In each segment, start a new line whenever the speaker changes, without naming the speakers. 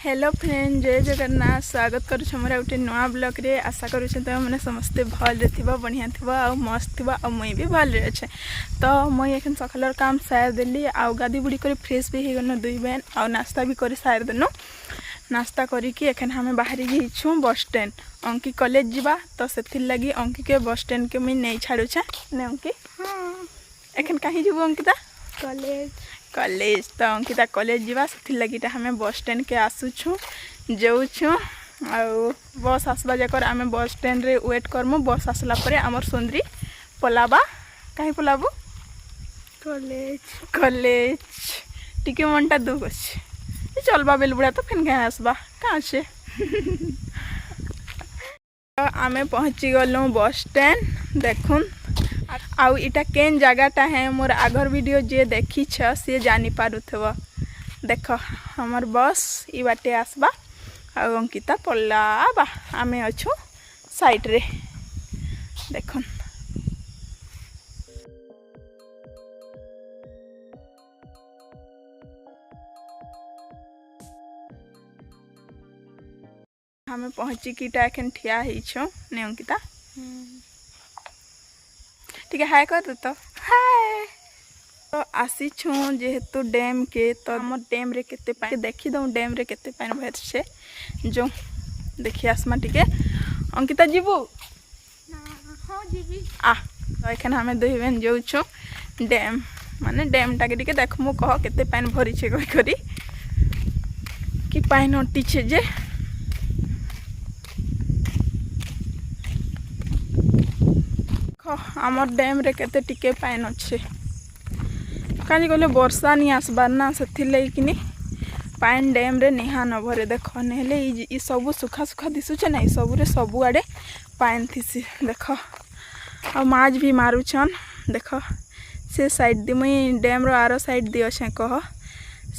Hello friend, जय जगन्नाथ। स्वागत करुछ मोर गोटे नुआ ब्लॉग रे। आशा करुछ मैंने समस्ते भल बढ़िया थी मस्त थी मुई भी भल अच्छे। तो मुई एखन सकाल काम सार देली आउ गादी बुड़ी कर फ्रेश भी हो गल दुई बहन आउ नाश्ता भी कर सार देनु। नाश्ता करिकी एखन हमें बाहरी गईछू बस स्टैंड। अंकी कॉलेज जावा तो से लगी अंकी के बस स्टैंड के मुई नहीं छाड़ुछे ने अंकी। हाँ एखन कहीं जीवु अंकिता? कॉलेज कॉलेज तो अंकिता कॉलेज जावा से लगी हमें बस स्टैंड के आसुछु जाऊँ आउ बस आसवा जाकर आम बस स्टैंड रे वेट करमु। बस आसला परे आमर सुंदरी पलाबा कहीं पलाबू कॉलेज कॉलेज टिके मनटा दुख अच्छे चलबा बेल बुढ़ा तो फिर क्या आसबा कहाँ से। तो आमे पहुँची गलु बस स्टैंड। देखुन आउ इटा केन जगहटा है मोर आगर वीडियो जे देखी सी जानी पारुथव। देख हमर बस ई बाटे आसबा आउ अंकिता पलाबा आमे अच्छु साइड रे। देखुन हमें पहुँची कीटा एखन ठिया हो ने अंकिता ठीक है हाय कर दे तो हाय। तो आसी छू जेहेतु डैम के तो हम डैम रे केते पानी देखी दऊँ डैम रे केते पानी भर से जो देखी आसमा टिके अंकिता जीवु हाँ जीवी आ। तो एखन हमें दुई बहन जाऊँ डैम माने डैम टाके टिके देखमु कह केते पानी भरी छे कही करी कि पानी अटी छे जे आमर डैम रे केते टिके पाइन अच्छे कहीं गले वर्षा नहीं आसबार ना से कि पाइन डैम रे निहा न भरे। देख नहीं सब सुखा सुखा दिशुचे ना सब रे सब आड़े पाइन थीसी। देख आ माछ भी मारुछन। देख से साइड दी मुई डैम रो आरो साइड दी अच्छे कह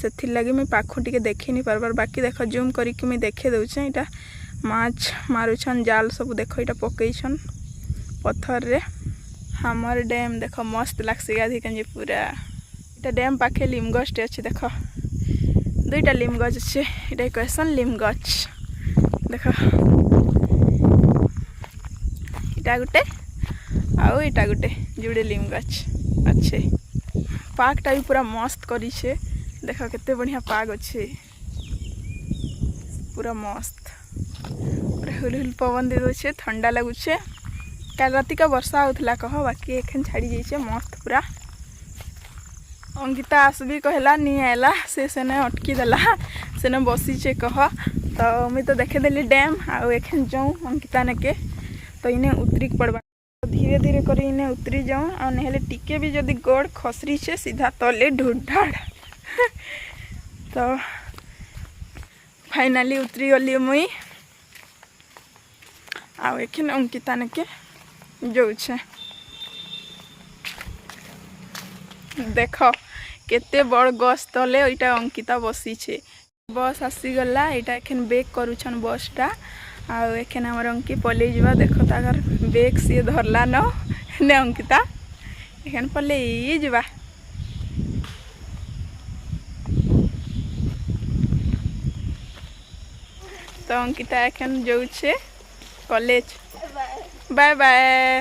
से लगी मुई पाखु टिके देखी नहीं पारबार बाकी देख जूम करके मुई देखे दउछे इटा माछ मारुछन जाल सब देख इटा पकईछन पत्थर रे। हमर डैम देख मस्त लागसी गाधी के पूरा इटा डैम पाखे लिम गछटे अच्छे। देख दुईटा लिम गछ अच्छे इटा कहसन लिम गछ। देख इटा गुटे आउ इटा गुटे जुड़े लिम गछ अच्छे। पागटा भी पूरा मस्त करी छे। देख केते बढ़िया पाग अच्छे पूरा मस्त पूरा हुल हुल पवन दे दे ठंडा लगुचे। काल राति का वर्षा होता कह बाकी एखन छाड़ी जाइए मस्त पूरा। अंकिता आसबी कहला नहीं आला सेने अटकी देला सेने बसीचे कह तो मुझे तो देखेदेली डैम आउ एखन जाऊँ अंकिता ने के तो इन्हें उतरी पड़वा धीरे धीरे कर इन्हें उतरी जाऊँ और नहले टिके भी जदि गोड़ खसरी छे सीधा तले ढुढाड़। तो फाइनाली उतरी गली मुई आउ एखन अंकिता ने के जाऊे। देख केते बड़ गछ तले इटा अंकिता बसी छे। बस आसीगला इटा एखन बेक करुछन बसटा आउ एखन हमर अंकी पलि जावा। देख ताकर बेक सी धरला न ने अंकिता एखन पलि जावा। तो अंकिता एखन जाऊे कॉलेज। बाय बाय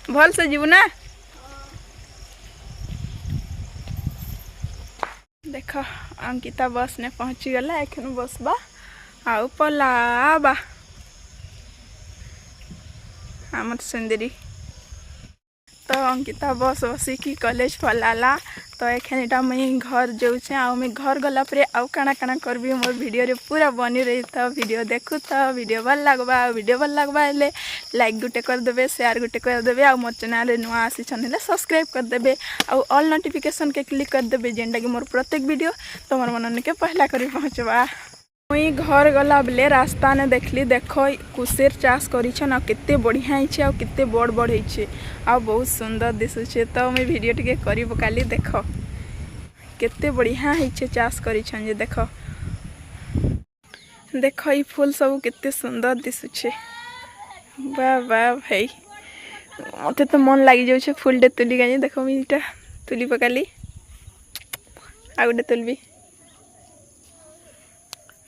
भल से जीवु ना। देख अंकिता बस ने पहुँची गला एखन बसबा आउ पलाबा हमर सुंदरी। तो अंकिता बस बसिकी कॉलेज पलाला। तो एखन इटा मुई घर जाऊे आउ मुई घर गला परे आउ काना काना करबी मोर वीडियो रे पूरा बनी रही। तो वीडियो देखु तो वीडियो भल लगवा वीडियो भल लगवा हेले लाइक गुटे कर देबे शेयर गुटे कर देबे आउ मोर चैनल रे नुआ आसीछन हेले सब्सक्राइब कर देबे आउ ऑल नोटिफिकेशन के क्लिक कर देबे जेनटा कि मोर प्रत्येक वीडियो तुमर मन के पहला करी पहुँचवा। मुई घर गला बेले रास्ता ने देखली देख कुसेर चाष करिछन आ केते बढ़िया हिचे आ केते बड़ बड़ हिचे आ बहुत सुंदर दिसुचे। तो मुई वीडियो टिके करी पकाली। देख केते बढ़िया हिचे चाष करिछन जे देख देख ई फूल सब केते सुंदर दिसुचे। वाह वाह भाई मत तो मन लगी जाऊे फुलटे तुली गई। देख मुझे तुली पकाली आ गए तुलबी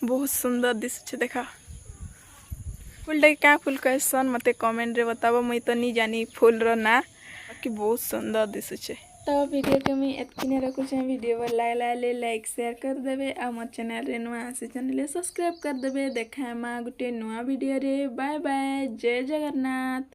बहुत सुंदर दिशुचे देखा फुलटा क्या फुल कहसन मत कमेंट रे बताब मुई तो नहीं जानी फुल ना बाकी बहुत सुंदर दिशुचे। तो वीडियो के मुई एतकिने रखुचे वीडियो भल लागला लाइक शेयर कर देबे आ मोर चैनल रे नुआ आसे चैनल सब्सक्राइब कर देबे। देखा गोटे नुआ वीडियो रे बाय बाय जय जगन्नाथ।